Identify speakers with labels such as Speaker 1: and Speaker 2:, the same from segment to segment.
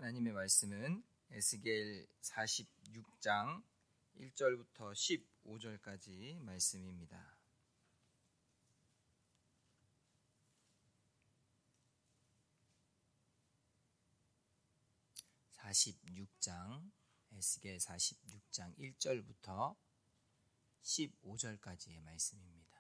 Speaker 1: 하나님의 말씀은 에스겔 46장 1절부터 15절까지 말씀입니다. 46장 에스겔 46장 1절부터 15절까지의 말씀입니다.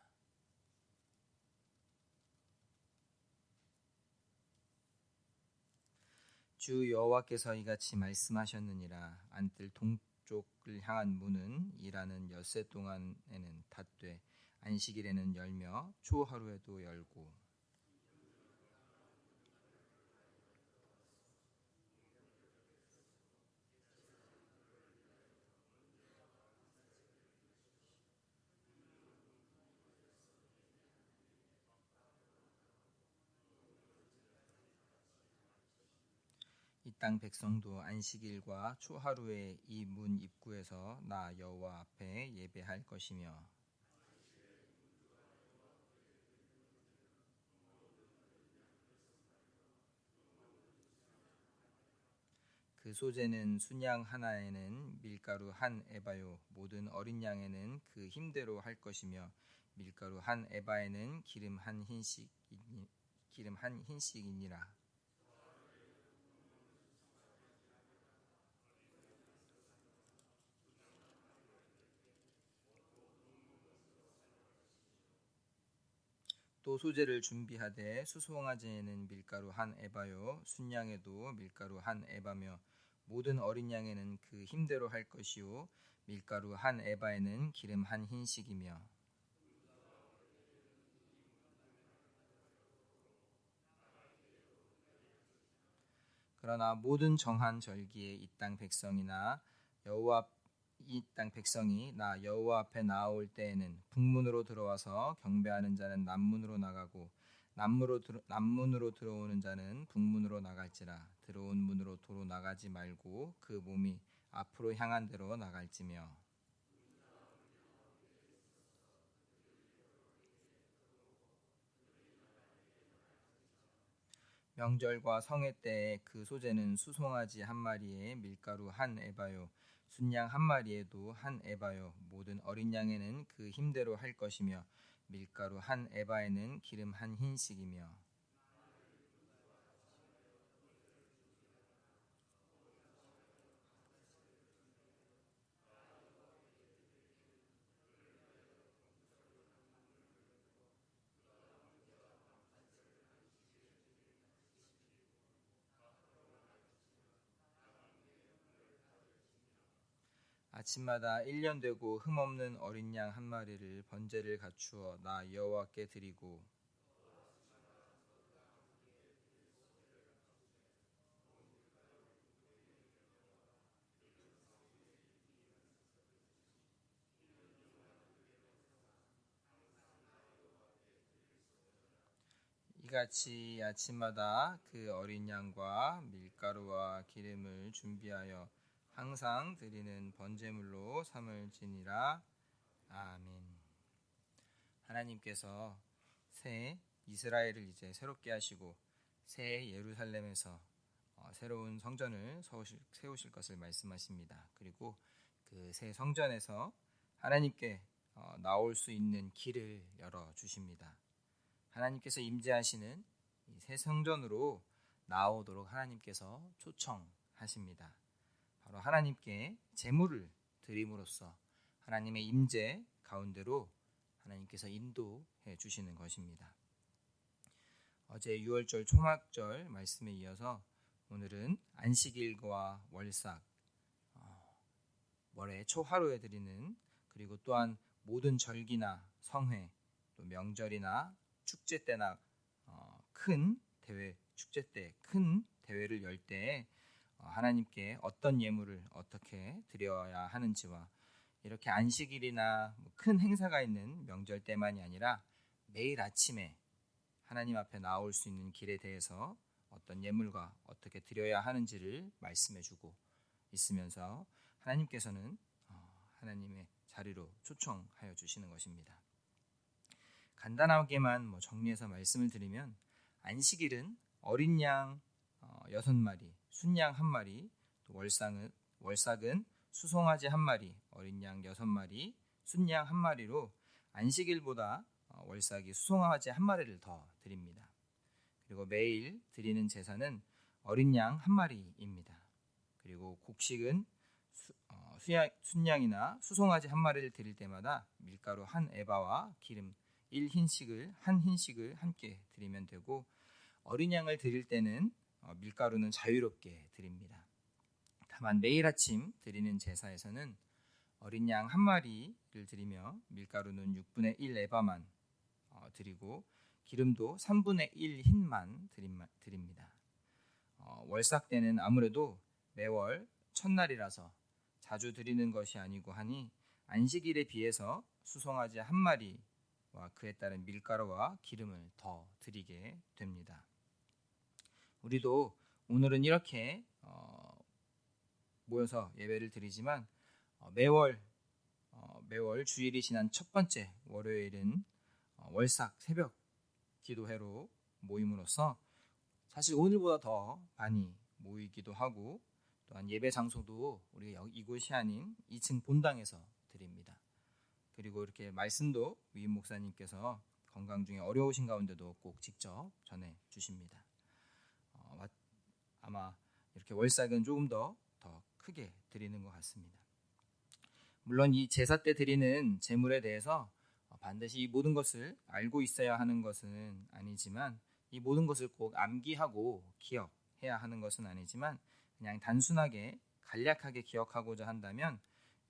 Speaker 1: 주 여호와께서 이같이 말씀하셨느니라. 안뜰 동쪽을 향한 문은 일하는 엿새 동안에는 닫되 안식일에는 열며 초하루에도 열고 이 땅 백성도 안식일과 초하루에 이 문 입구에서 나 여호와 앞에 예배할 것이며 그 소재는 순양 하나에는 밀가루 한 에바요 모든 어린 양에는 그 힘대로 할 것이며 밀가루 한 에바에는 기름 한 흰씩이니라. 또 소재를 준비하되 수송아지에는 밀가루 한 에바요 순양에도 밀가루 한 에바며 모든 어린 양에는 그 힘대로 할 것이요 밀가루 한 에바에는 기름 한 흰씩이며 그러나 모든 정한 절기에 이 땅 백성이 나 여호와 앞에 나아올 때에는 북문으로 들어와서 경배하는 자는 남문으로 나가고 남문으로 들어오는 자는 북문으로 나갈지라. 들어온 문으로 도로 나가지 말고 그 몸이 앞으로 향한 대로 나갈지며 명절과 성회 때에 그 소재는 수송아지 한 마리에 밀가루 한 에바요 순양 한 마리에도 한 에바요 모든 어린 양에는 그 힘대로 할 것이며 밀가루 한 에바에는 기름 한 흰씩이며 아침마다 1년 되고 흠없는 어린 양 한 마리를 번제를 갖추어 나 여호와께 드리고 이같이 아침마다 그 어린 양과 밀가루와 기름을 준비하여 항상 드리는 번제물로 삼을지니라. 아멘. 하나님께서 새 이스라엘을 이제 새롭게 하시고 새 예루살렘에서 새로운 성전을 세우실 것을 말씀하십니다. 그리고 그 새 성전에서 하나님께 나올 수 있는 길을 열어 주십니다. 하나님께서 임재하시는 이 새 성전으로 나오도록 하나님께서 초청하십니다. 바로 하나님께 제물을 드림으로써 하나님의 임재 가운데로 하나님께서 인도해 주시는 것입니다. 어제 6월절 초막절 말씀에 이어서 오늘은 안식일과 월삭, 월의 초하루에 드리는 그리고 또한 모든 절기나 성회, 또 명절이나 축제 때나 큰 대회, 축제 때 큰 대회를 열 때에 하나님께 어떤 예물을 어떻게 드려야 하는지와 이렇게 안식일이나 큰 행사가 있는 명절 때만이 아니라 매일 아침에 하나님 앞에 나올 수 있는 길에 대해서 어떤 예물과 어떻게 드려야 하는지를 말씀해주고 있으면서 하나님께서는 하나님의 자리로 초청하여 주시는 것입니다. 간단하게만 정리해서 말씀을 드리면 안식일은 어린 양 6마리, 순양 1마리, 또 월삭은 수송아지 1마리, 어린 양 6마리, 순양 1마리로 안식일보다 월삭이 수송아지 1마리를 더 드립니다. 그리고 매일 드리는 제사는 어린 양 1마리입니다. 그리고 곡식은 순양이나 수송아지 1마리를 드릴 때마다 밀가루 1에바와 기름 1흰씩을 함께 드리면 되고, 어린 양을 드릴 때는 밀가루는 자유롭게 드립니다. 다만 매일 아침 드리는 제사에서는 어린 양 1마리를 드리며 밀가루는 6분의 1 에바만 드리고 기름도 3분의 1 흰만 드립니다. 월삭 때는 아무래도 매월 첫날이라서 자주 드리는 것이 아니고 하니 안식일에 비해서 수송아지 1마리와 그에 따른 밀가루와 기름을 더 드리게 됩니다. 우리도 오늘은 이렇게 모여서 예배를 드리지만 매월 주일이 지난 첫 번째 월요일은 월삭 새벽 기도회로 모임으로써 사실 오늘보다 더 많이 모이기도 하고, 또한 예배 장소도 우리가 이곳이 아닌 2층 본당에서 드립니다. 그리고 이렇게 말씀도 위임 목사님께서 건강 중에 어려우신 가운데도 꼭 직접 전해 주십니다. 아마 이렇게 월삭은 조금 더 크게 드리는 것 같습니다. 물론 이 제사 때 드리는 제물에 대해서 반드시 이 모든 것을 알고 있어야 하는 것은 아니지만, 이 모든 것을 꼭 암기하고 기억해야 하는 것은 아니지만, 그냥 단순하게 간략하게 기억하고자 한다면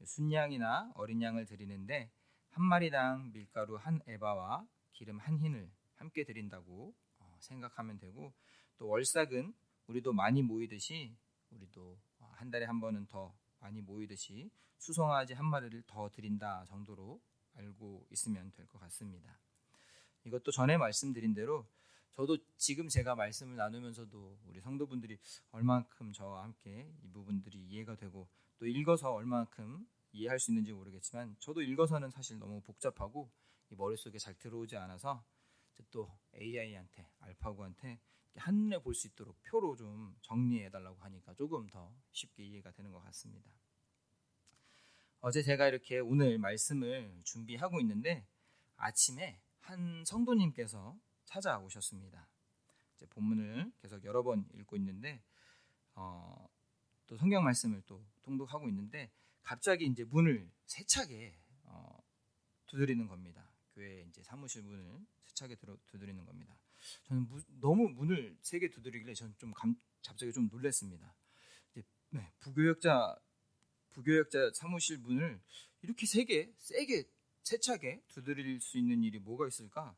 Speaker 1: 순양이나 어린 양을 드리는데 1마리당 밀가루 1에바와 기름 1흰을 함께 드린다고 생각하면 되고, 또 월삭은 우리도 많이 모이듯이 우리도 한 달에 한 번은 더 많이 모이듯이 수송아지 1마리를 더 드린다 정도로 알고 있으면 될 것 같습니다. 이것도 전에 말씀드린 대로 저도 지금 제가 말씀을 나누면서도 우리 성도분들이 얼만큼 저와 함께 이 부분들이 이해가 되고 또 읽어서 얼만큼 이해할 수 있는지 모르겠지만, 저도 읽어서는 사실 너무 복잡하고 이 머릿속에 잘 들어오지 않아서 또 AI한테 알파고한테 한눈에 볼 수 있도록 표로 좀 정리해달라고 하니까 조금 더 쉽게 이해가 되는 것 같습니다. 어제 제가 이렇게 오늘 말씀을 준비하고 있는데 아침에 한 성도님께서 찾아오셨습니다. 이제 본문을 계속 여러 번 읽고 있는데 또 성경 말씀을 또 통독하고 있는데 갑자기 이제 문을 세차게 두드리는 겁니다. 교회 이제 사무실 문을 세차게 두드리는 겁니다. 저는 너무 문을 세게 두드리길래 저는 좀 갑자기 좀 놀랐습니다. 이제 부교역자 사무실 문을 이렇게 세게 세차게 두드릴 수 있는 일이 뭐가 있을까?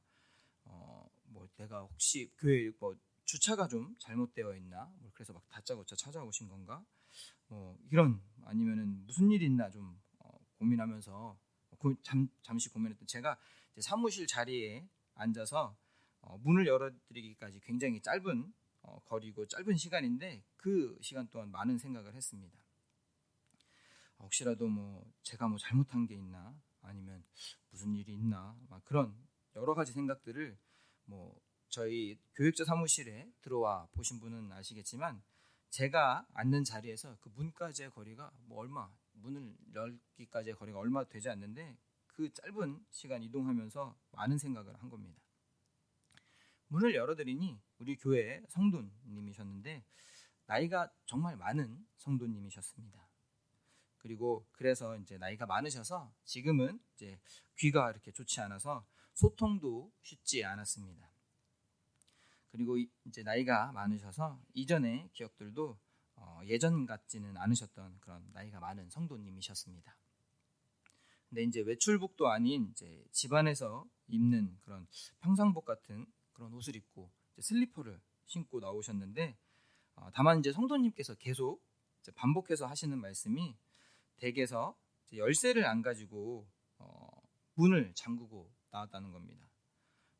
Speaker 1: 내가 혹시 교회 주차가 좀 잘못되어 있나? 그래서 막 다짜고짜 찾아오신 건가? 이런 아니면은 무슨 일이 있나 좀 고민하면서 잠시 고민했던 제가 이제 사무실 자리에 앉아서 문을 열어드리기까지 굉장히 짧은 거리고 짧은 시간인데 그 시간 동안 많은 생각을 했습니다. 혹시라도 제가 잘못한 게 있나, 아니면 무슨 일이 있나, 막 그런 여러 가지 생각들을 저희 교육자 사무실에 들어와 보신 분은 아시겠지만, 제가 앉는 자리에서 그 문까지의 거리가 문을 열기까지의 거리가 얼마 되지 않는데 그 짧은 시간 이동하면서 많은 생각을 한 겁니다. 문을 열어드리니 우리 교회 성도님이셨는데 나이가 정말 많은 성도님이셨습니다. 그리고 그래서 이제 나이가 많으셔서 지금은 이제 귀가 이렇게 좋지 않아서 소통도 쉽지 않았습니다. 그리고 이제 나이가 많으셔서 이전의 기억들도 예전 같지는 않으셨던 그런 나이가 많은 성도님이셨습니다. 근데 이제 외출복도 아닌 이제 집안에서 입는 그런 평상복 같은 그런 옷을 입고 이제 슬리퍼를 신고 나오셨는데, 다만 이제 성도님께서 계속 이제 반복해서 하시는 말씀이 댁에서 이제 열쇠를 안 가지고 문을 잠그고 나왔다는 겁니다.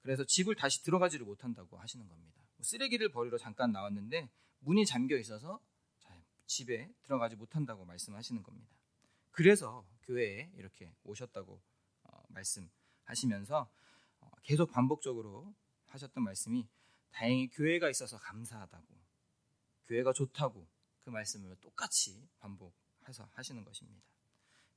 Speaker 1: 그래서 집을 다시 들어가지를 못한다고 하시는 겁니다. 쓰레기를 버리러 잠깐 나왔는데 문이 잠겨 있어서 집에 들어가지 못한다고 말씀하시는 겁니다. 그래서 교회에 이렇게 오셨다고 말씀하시면서 계속 반복적으로 하셨던 말씀이 다행히 교회가 있어서 감사하다고, 교회가 좋다고, 그 말씀을 똑같이 반복해서 하시는 것입니다.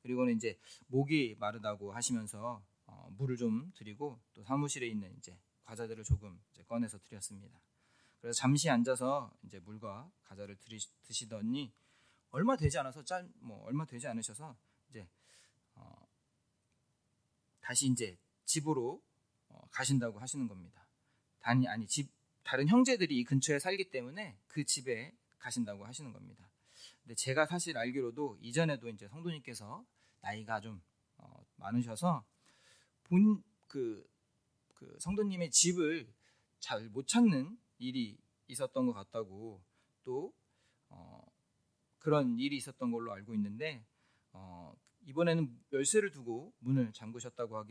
Speaker 1: 그리고는 이제 목이 마르다고 하시면서 물을 좀 드리고 또 사무실에 있는 이제 과자들을 조금 이제 꺼내서 드렸습니다. 그래서 잠시 앉아서 이제 물과 과자를 드시더니 얼마 되지 않으셔서 이제 다시 이제 집으로 가신다고 하시는 겁니다. 다른 형제들이 이 근처에 살기 때문에 그 집에 가신다고 하시는 겁니다. 근데 제가 사실 알기로도 이전에도 이제 성도님께서 나이가 좀 많으셔서 그 성도님의 집을 잘 못 찾는 일이 있었던 것 같다고 또 그런 일이 있었던 걸로 알고 있는데 이번에는 열쇠를 두고 문을 잠그셨다고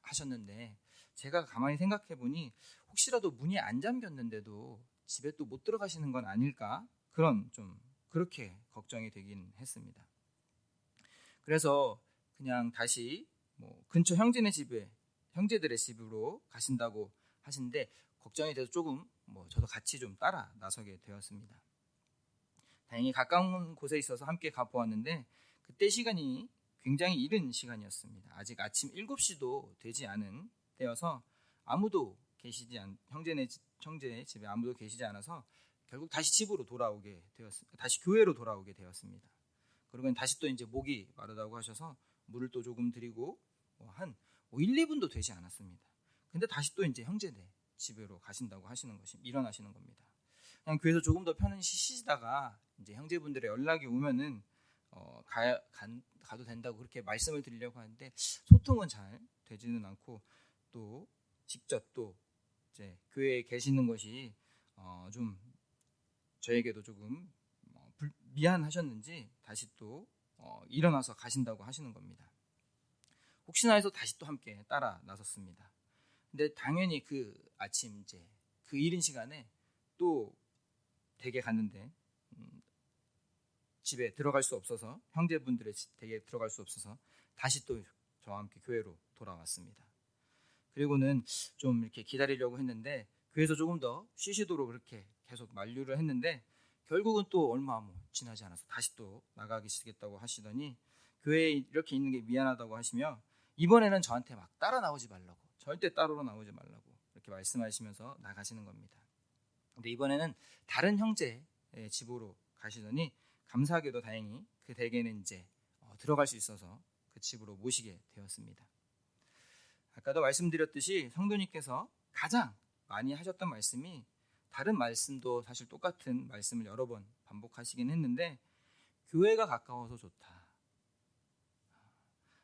Speaker 1: 하셨는데 제가 가만히 생각해 보니 혹시라도 문이 안 잠겼는데도 집에 또 못 들어가시는 건 아닐까 그런 좀 그렇게 걱정이 되긴 했습니다. 그래서 그냥 다시 근처 형제들의 집으로 가신다고 하시는데 걱정이 돼서 조금 저도 같이 좀 따라 나서게 되었습니다. 다행히 가까운 곳에 있어서 함께 가보았는데 그때 시간이 굉장히 이른 시간이었습니다. 아직 아침 7시도 되지 않은 때여서 아무도 형제의 집에 아무도 계시지 않아서 결국 다시 다시 교회로 돌아오게 되었습니다. 그러고 다시 또 이제 목이 마르다고 하셔서 물을 또 조금 드리고 한 1, 2분도 되지 않았습니다. 근데 다시 또 이제 형제네 집으로 일어나시는 겁니다. 그냥 교회에서 조금 더 편히 쉬시다가 이제 형제분들의 연락이 오면은 가도 된다고 그렇게 말씀을 드리려고 하는데 소통은 잘 되지는 않고 또 직접 또 이제 교회에 계시는 것이 좀 저에게도 조금 미안하셨는지 다시 또 일어나서 가신다고 하시는 겁니다. 혹시나 해서 다시 또 함께 따라 나섰습니다. 근데 당연히 그 아침 이제 그 이른 시간에 또 댁에 갔는데 집에 들어갈 수 없어서 형제분들의 댁에 들어갈 수 없어서 다시 또 저와 함께 교회로 돌아왔습니다. 그리고는 좀 이렇게 기다리려고 했는데 교회에서 조금 더 쉬시도록 그렇게 계속 만류를 했는데 결국은 또 얼마 지나지 않아서 다시 또 나가시겠다고 하시더니 교회에 이렇게 있는 게 미안하다고 하시며 이번에는 저한테 막 따라 나오지 말라고 절대 따로 나오지 말라고 이렇게 말씀하시면서 나가시는 겁니다. 근데 이번에는 다른 형제의 집으로 가시더니 감사하게도 다행히 그 댁에는 이제 들어갈 수 있어서 그 집으로 모시게 되었습니다. 아까도 말씀드렸듯이 성도님께서 가장 많이 하셨던 말씀이 다른 말씀도 사실 똑같은 말씀을 여러 번 반복하시긴 했는데 교회가 가까워서 좋다.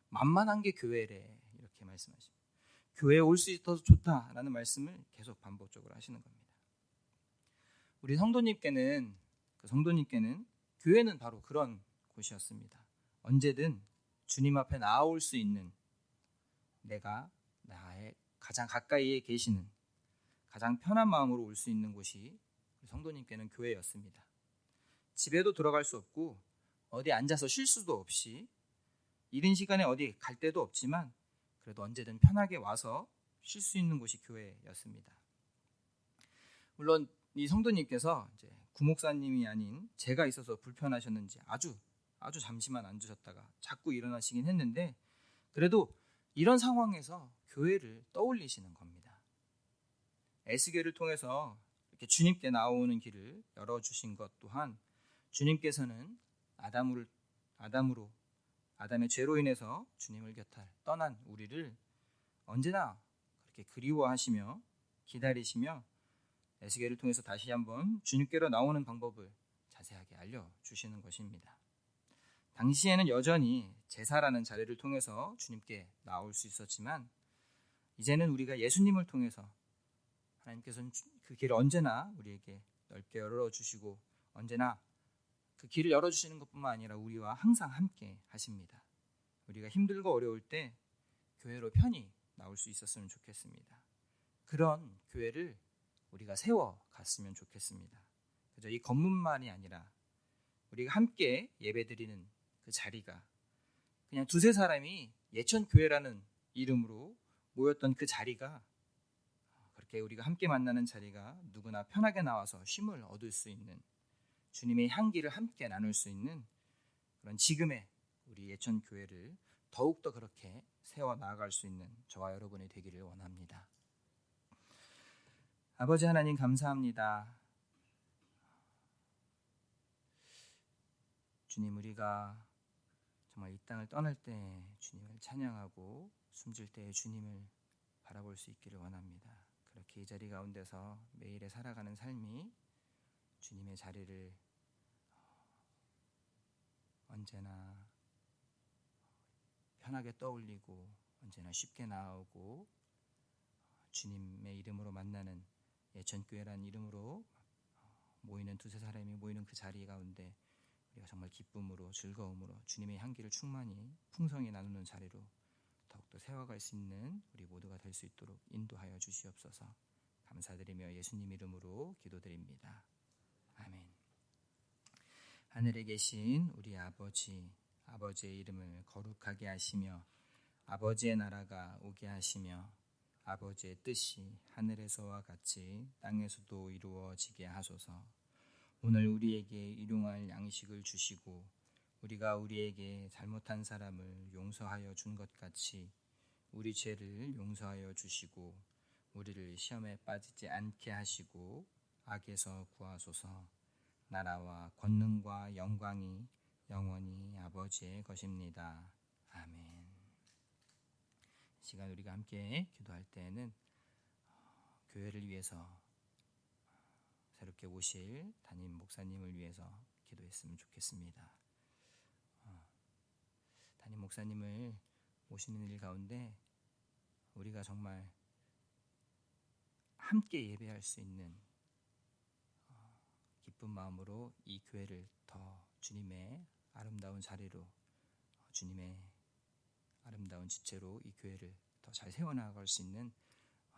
Speaker 1: 만만한 게 교회래 이렇게 말씀하십니다. 교회에 올 수 있어서 좋다라는 말씀을 계속 반복적으로 하시는 겁니다. 우리 성도님께는 교회는 바로 그런 곳이었습니다. 언제든 주님 앞에 나아올 수 있는 나의 가장 가까이에 계시는 가장 편한 마음으로 올 수 있는 곳이 성도님께는 교회였습니다. 집에도 들어갈 수 없고 어디 앉아서 쉴 수도 없이 이른 시간에 어디 갈 데도 없지만 그래도 언제든 편하게 와서 쉴 수 있는 곳이 교회였습니다. 물론 이 성도님께서 이제 구목사님이 아닌 제가 있어서 불편하셨는지 아주 잠시만 앉으셨다가 자꾸 일어나시긴 했는데 그래도 이런 상황에서 교회를 떠올리시는 겁니다. 에스겔을 통해서 이렇게 주님께 나오는 길을 열어주신 것 또한 주님께서는 아담의 죄로 인해서 주님을 떠난 우리를 언제나 그렇게 그리워하시며 기다리시며 에스겔을 통해서 다시 한번 주님께로 나오는 방법을 자세하게 알려주시는 것입니다. 당시에는 여전히 제사라는 자리를 통해서 주님께 나올 수 있었지만 이제는 우리가 예수님을 통해서 하나님께서는 그 길을 언제나 우리에게 넓게 열어주시고 언제나 그 길을 열어주시는 것뿐만 아니라 우리와 항상 함께 하십니다. 우리가 힘들고 어려울 때 교회로 편히 나올 수 있었으면 좋겠습니다. 그런 교회를 우리가 세워갔으면 좋겠습니다. 그저 이 건물만이 아니라 우리가 함께 예배드리는 그 자리가 그냥 두세 사람이 예천교회라는 이름으로 모였던 그 자리가 그렇게 우리가 함께 만나는 자리가 누구나 편하게 나와서 쉼을 얻을 수 있는 주님의 향기를 함께 나눌 수 있는 그런 지금의 우리 예천교회를 더욱더 그렇게 세워 나아갈 수 있는 저와 여러분이 되기를 원합니다. 아버지 하나님 감사합니다. 주님, 우리가 정말 이 땅을 떠날 때 주님을 찬양하고 숨질 때 주님을 바라볼 수 있기를 원합니다. 그렇게 이 자리 가운데서 매일에 살아가는 삶이 주님의 자리를 언제나 편하게 떠올리고 언제나 쉽게 나아오고 주님의 이름으로 만나는 예천교회라는 이름으로 모이는 두세 사람이 모이는 그 자리 가운데 우리가 정말 기쁨으로 즐거움으로 주님의 향기를 충만히 풍성히 나누는 자리로 더욱더 세워갈 수 있는 우리 모두가 될 수 있도록 인도하여 주시옵소서. 감사드리며 예수님 이름으로 기도드립니다. 아멘. 하늘에 계신 우리 아버지의 이름을 거룩하게 하시며 아버지의 나라가 오게 하시며 아버지의 뜻이 하늘에서와 같이 땅에서도 이루어지게 하소서. 오늘 우리에게 일용할 양식을 주시고 우리가 우리에게 잘못한 사람을 용서하여 준 것 같이 우리 죄를 용서하여 주시고 우리를 시험에 빠지지 않게 하시고 악에서 구하소서. 나라와 권능과 영광이 영원히 아버지의 것입니다. 아멘. 이 시간 우리가 함께 기도할 때에는 교회를 위해서 새롭게 오실 담임 목사님을 위해서 기도했으면 좋겠습니다. 담임 목사님을 모시는 일 가운데 우리가 정말 함께 예배할 수 있는 기쁜 마음으로 이 교회를 더 주님의 아름다운 자리로 주님의 아름다운 지체로 이 교회를 더 잘 세워나갈 수 있는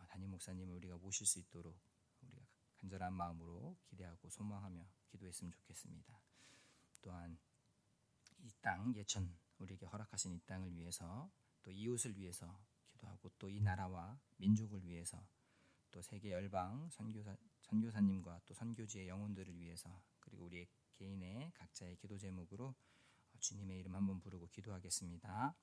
Speaker 1: 담임 목사님을 우리가 모실 수 있도록 우리가 간절한 마음으로 기대하고 소망하며 기도했으면 좋겠습니다. 또한 이 땅 예천 우리에게 허락하신 이 땅을 위해서 또 이웃을 위해서 기도하고 또 이 나라와 민족을 위해서 또 세계 열방 선교사님과 또 선교지의 영혼들을 위해서 그리고 우리 개인의 각자의 기도 제목으로 주님의 이름 한번 부르고 기도하겠습니다.